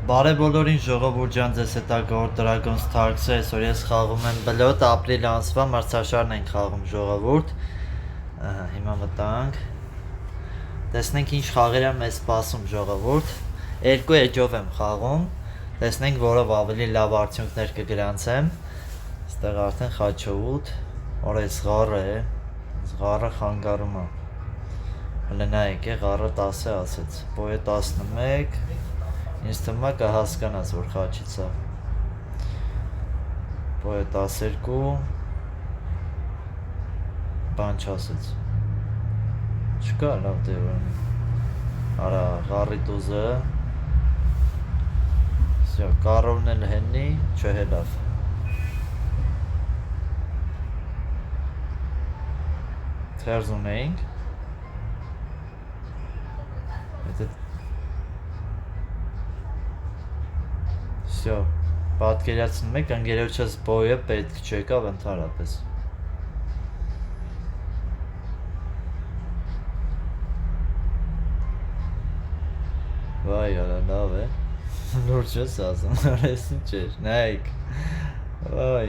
Բարև բոլորին ժողովուրդ ջան, ձեզ հետ է Gold Dragons Tarks-ը, այսօր ես խաղում եմ բլոտ ապրիլ ամսվա մրցաշարն ենք խաղում ժողովուրդ։ Հիմա մտանք։ Տեսնենք ինչ խաղեր են մեզ սպասում ժողովուրդ։ Երկու էջով եմ խաղում։ Տեսնենք որով ավելի լավ արդյունքներ կգրանցեմ։ Այստեղ արդեն խաչովուտ, օր էս ղառը է, ղառը խանգարում է։ Հələ նայեք, ղառը 10 է ասեց, բոյը 11, ինձ թվում է կհասկանաս, որ խաչից է։ Բոյը 12, բան չասեց։ Չկա լավ դեպի։ Արա, ղառի տուզը։ Всё, կարողն էլ հեննի, չէ լավ։ Թերզ ունեինք։ Всё, պատկերացնում եք, ընկերոջս բոյը պետք չեկավ ընդհանրապես։ Վայ, արա, լավ է։ Լուրջ ես ասում, արես ինչ էր, նայեք։ Վայ։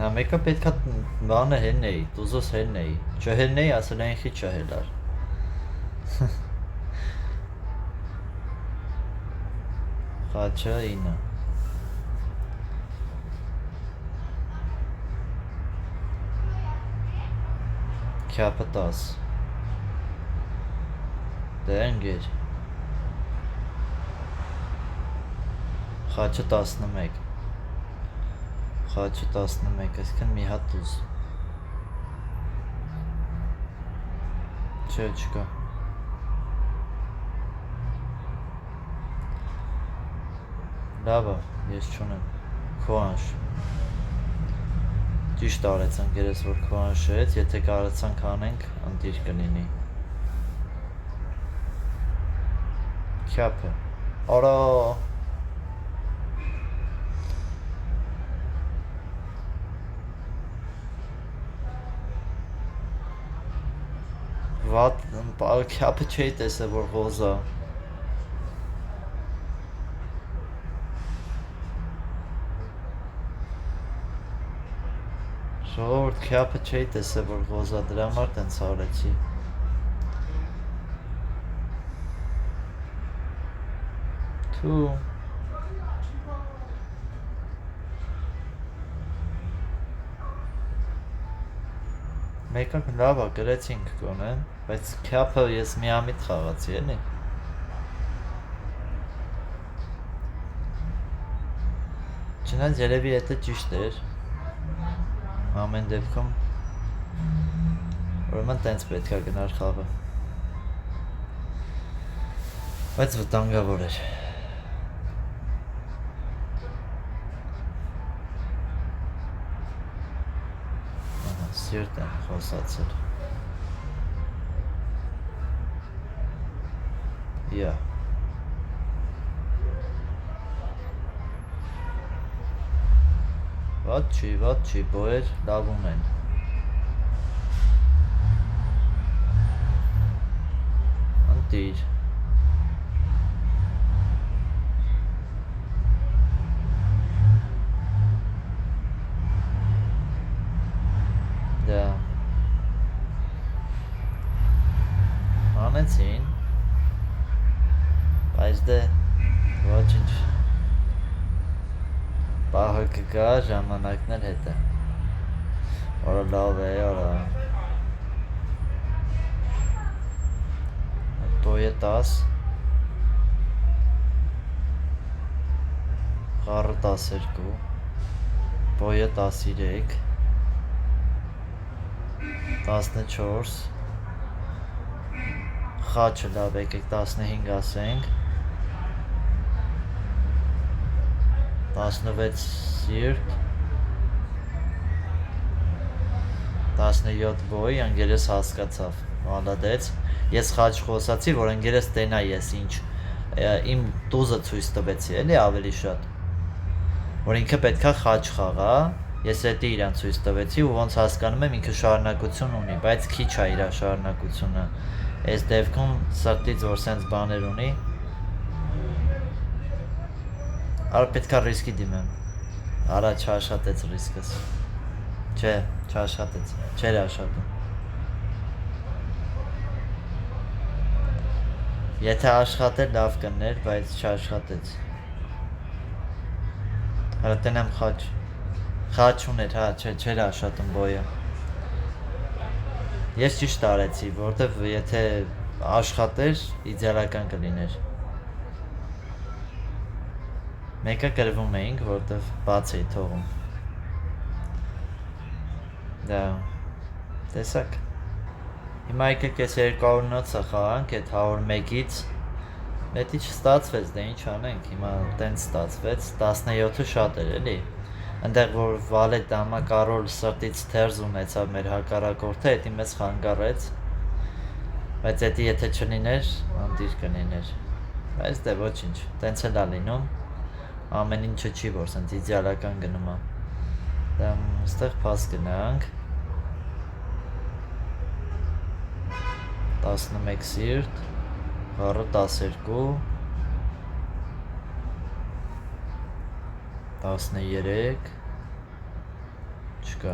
Հա մեկը պետքա բանը հեննեի, տուզոս հեննեի, չհեննեի, ասել այն խի չհելար։ Խաչը 9։ Քյապը 10։ Դե ընկեր։ Խաչը 11։ Խաչը 11, այսքան մի հատ տուզ։ Չէ, չկա։ Լավ է, ես չունեմ։ Քո անշ։ Ճիշտ արեց ընկերս, որ քո անշեց, եթե կարեցանք անենք, ընտիր կլինի։ Քյապը։ Արա։ Վատ, քյապը չէի տեսել, որ ղոզա։ Ժողովուրդ քյապը չէի տեսել, որ ղոզա, դրա համար տենց արեցի։ Թու։ Մեկը լավ է, գրեցինք գոնե, բայց քյապը ես միամիտ խաղացի, էլի։ Չնայած երևի եթե ճիշտ էր։ Ամեն դեպքում ուրեմն տենց պետք է գնար խաղը։ Բայց վտանգավոր էր։ Սիրտ եմ խոսացել։ Յա։ Ված չի, բոյեր լավում են։ Ընտիր։ Դա։ Անեցին։ Բայց դե, ոչինչ։ Պահը կգա, ժամանակն էլ հետ է։ Որը լավ է, արա։ Բոյը 10։ Ղառը 12։ Բոյը 13։ 14։ Խաչը լավ եկեք 15 ասենք։ 16 սիրտ։ 17 բոյ, ընկերս հասկացավ, մալադեց։ Ես խաչ խոսացի, որ ընկերս տենա ես ինչ, իմ տուզը ցույց տվեցի, էլի ավելի շատ։ Որ ինքը պետքա խաչ խաղա, ես էդի իրան ցույց տվեցի ու ոնց հասկանում եմ ինքը շարունակություն ունի, բայց քիչ է իր շարունակությունը։ Այս դեպքում սրտից որ սենց բաներ ունի, արա պետքա ռիսկի դիմեմ, արա չաշխատեց ռիսկս, չէ, չաշխատեց, չէր աշխատում, եթե աշխատեր լավ կներ, բայց չաշխատեց, արա տնեմ խաչ ուներ, հա, չէր աշխատում բոյը, ես ճիշտ արեցի, որտև եթե աշխատեր, իդեալական կլիներ, մեկը կրվում էինք, որտև բաց էի թողում, դա, տեսակ, հիմա եկեք ես 209-ը խաղանք, այդ 101-ից, Պետի չստացվեց, դե ինչ անենք, հիմա տենց ստացվեց, 17-ը շատ էր էլի, ընդեղ որ վալետ դամակարոլ սրտից թերզ ունեցավ մեր հակառակորդը, էդի մեզ խանգարեց, բայց էդի եթե չլիներ, անդիր կլիներ, բայց դե ոչինչ, տենց էլ ա լինում, ամեն ինչը չի, որ սենց իդեալական գնում ա, դա ստեղ պաս գնանք, 11 սիրտ, Հարը 12 13 չկա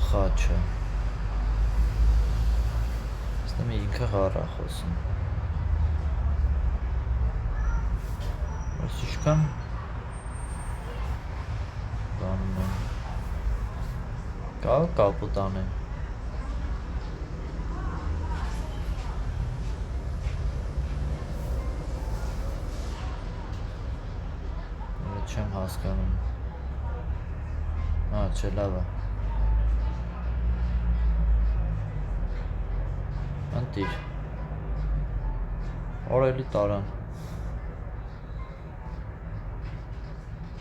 խաչը ստեմ ինքը հարա խոսում ось ինչքան Կա կապուտ անեմ չեմ հասկանում չէ լավ է ընտիր օրելի տարան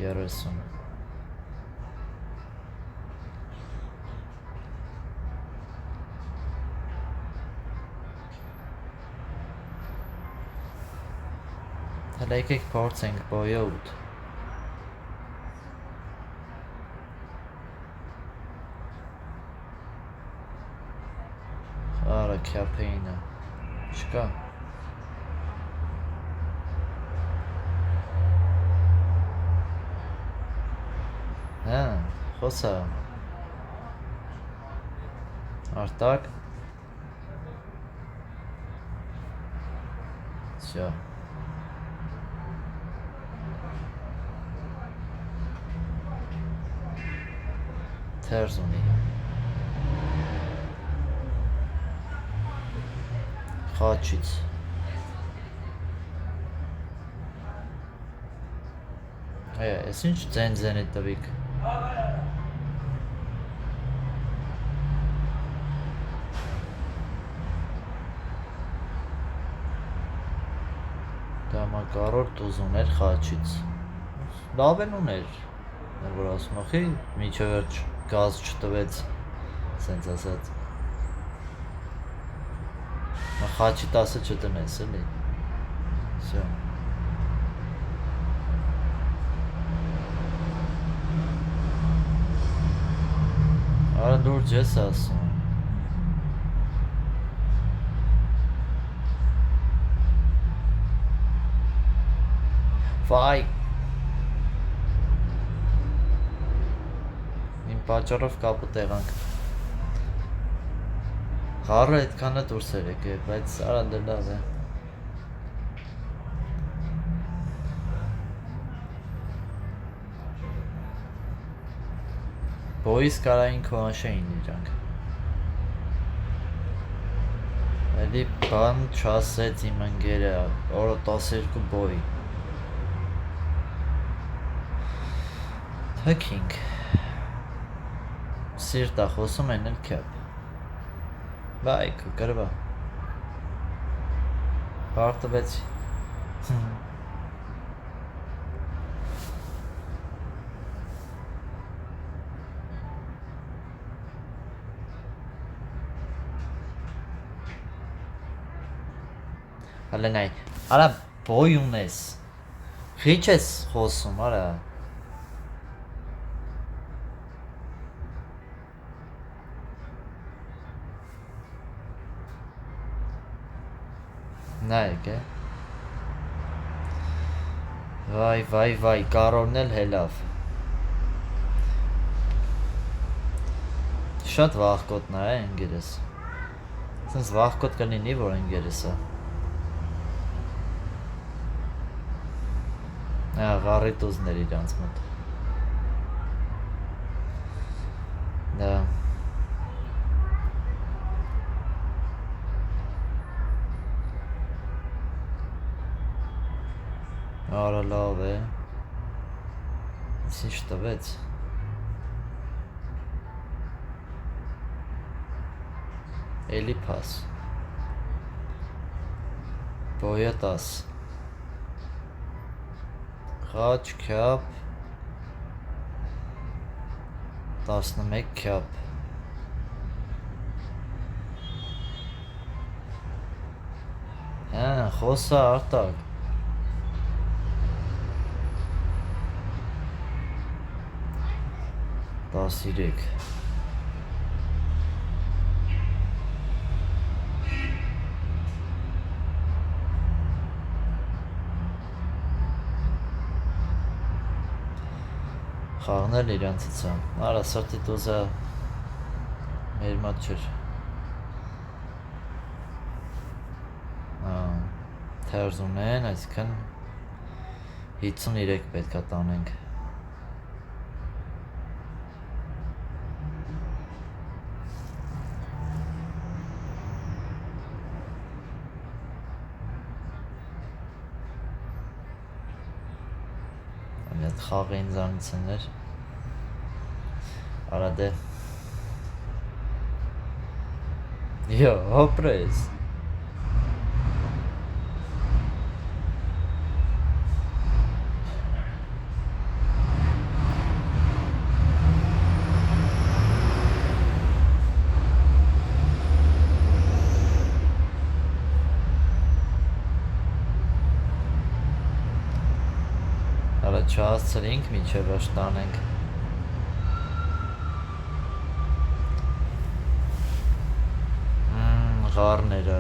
30 Հələ եկեք փորձենք բոյը 8 Արա քյապեինը չկա Հա խոսա Արտակ Всё Թերզ ունի Խաչից Ես ինչ ձեն-ձեն է տվիք Դամակարոր տուզ ուներ խաչից Լավ են ուներ որ ասում ախի միջև վերջ գազ չտվեց սենց ասած խաչի 10-ը չտնես էլի Всё Արա լուրջ ես ասում Վայ Պատճառով կապուտ եղանք Խառը այդքանը դուրս էր եկել, բայց արա դե լավ է Բոյիս կարային քոանշեին իրանք Էլի բան չասեց իմ ընգերը, օրը 12 բոյ Թքինք Սիրտ է խոսում են էլ կյապ Բայք կրվա Պարտվեցի Հալենայ, արա բոյ ունես Քիչ ես խոսում, արա։ Նայեք, է։ Վայ, Կարոլն էլ հելավ։ Շատ վախկոտ նա է ընկերս։ Սենց վախկոտ կլինի, որ ընկերսը։ Ղարիտուզներ իրանց մոտ։ Դա։ Արա լավ է։ Ինչ տվեց։ Էլի փաս։ Բոյա 10։ Խաչ քյապ 11 քյապ։ Խոսա Արտակ։ Տասիրեք։ Խաղնել իրանցից է։ Արա սրտի տուզը մեր մոտ չէր։ Թերզ ունեն, այսքան 53 պետք է տանենք։ Այդ խաղը ինձանից էր։ Արա դե։ Յո, հոպրես։ Չհասցրինք միջև աշտանենք։ Ղարները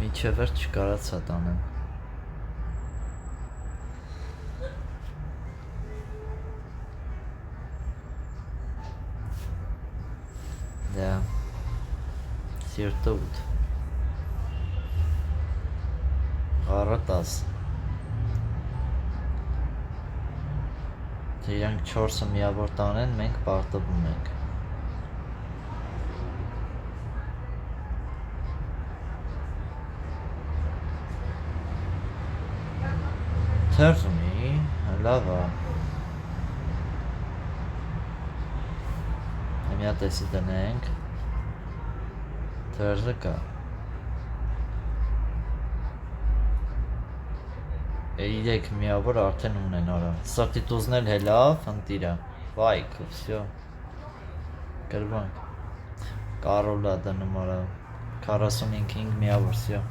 միջև չկարացա տանեմ։ Դա սիրտը 8 Ղարը 10 Իրանք 4-ը միավոր տանեն, մենք պարտվում ենք։ Թերզ ունի, լավ է։ Մի հատ էսի դնենք, թերզը կա։ 3 միավոր արդեն ունեն, արա։ Սրտի տուզնել հելավ, ընտիրա։ Վայք, վսյո։ Գրվանք։ Կարոլա դնում, արա։ 45 միավոր, սյո։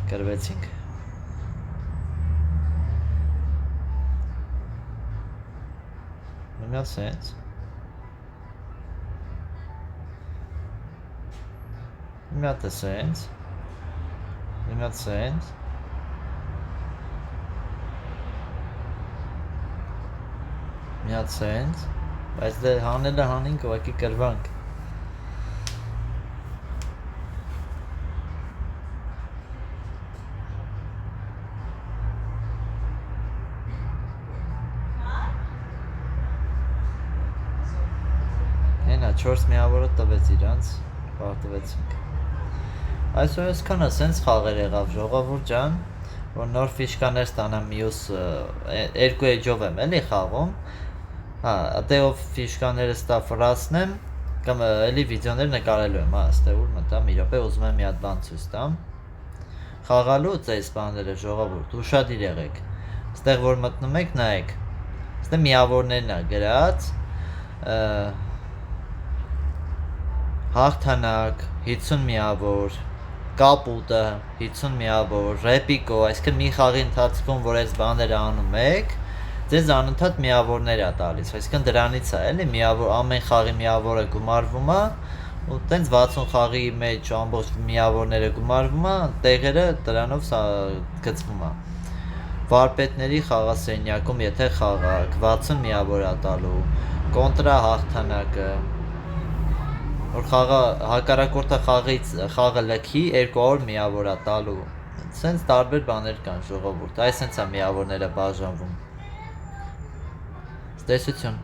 Գրվեցինք։ Մնա սենց։ Մնա սենց։ Մնա սենց։ Միատ սենց, բայց դե հանելը հանինք, ուղղակի կրվանք։ Հենա 4 միավորը տվեց իրանց, պարտվեցինք։ Այսօր այսքանը սենց խաղեր եղավ ժողովուրդ ջան, որ նոր ֆիշկաներ ստանամ մյուս 2 էջով եմ էլի խաղում։ Ատեով ֆիշկաները ստաֆրացնեմ, կամ էլի վիդեոներ նկարելու եմ, ստե ուր մտամ, իրոպե ուզում եմ մի հատ բան ցույց տամ։ Խաղալուց այս բաները ժողովուրդ, ուշադիր եղեք։ Ստեղ որ մտնում եք, նայեք։ Ստե միավորներն է գրած, հաղթանակ, 50 միավոր, կապուտը 50 միավոր, ռեպիկո, այսինքն մի խաղի ընթացքում, որ այս բաները անում եք, ձեզ անընդհատ միավորներ է տալիս, այսինքն դրանից է, էլի, միավոր, ամեն խաղի միավորը գումարվում է, ու տենց 60 խաղի մեջ ամբողջ միավորները գումարվում է, տեղերը դրանով գծվում է։ Վարպետների խաղասենյակում, եթե խաղաք, 60 միավոր է տալու, կոնտրա հաղթանակը, որ հակառակորդը խաղը լքի 200 միավոր է տալու, սենց տարբեր բաներ կան ժողովուրդ, այս սենց է միավորները բաժանվում։ Տեսություն։